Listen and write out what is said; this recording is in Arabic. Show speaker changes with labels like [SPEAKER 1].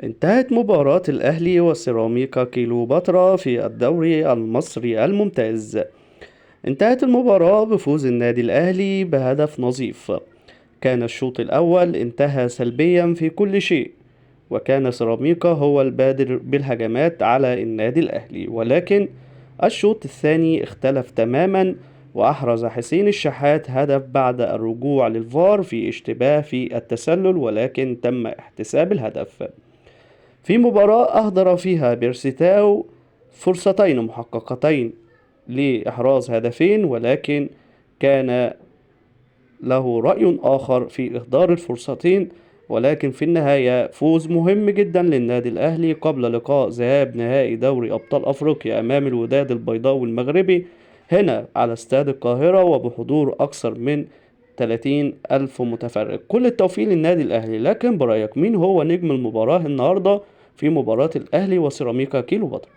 [SPEAKER 1] انتهت مباراة الأهلي وسيراميكا كيلوباترا في الدوري المصري الممتاز. انتهت المباراة بفوز النادي الأهلي بهدف نظيف. كان الشوط الأول انتهى سلبيا في كل شيء، وكان سيراميكا هو البادر بالهجمات على النادي الأهلي، ولكن الشوط الثاني اختلف تماما، وأحرز حسين الشحات هدف بعد الرجوع للفار في اشتباه في التسلل، ولكن تم احتساب الهدف في مباراة أهدر فيها بيرسيتاو فرصتين محققتين لإحراز هدفين، ولكن كان له رأي آخر في إهدار الفرصتين. ولكن في النهاية فوز مهم جدا للنادي الأهلي قبل لقاء ذهاب نهائي دوري أبطال أفريقيا أمام الوداد البيضاوي المغربي هنا على استاد القاهرة، وبحضور أكثر من 30 ألف متفرج. كل التوفيق للنادي الأهلي. لكن برأيك مين هو نجم المباراة النهاردة في مباراة الأهلي وسيراميكا كيلوباترا؟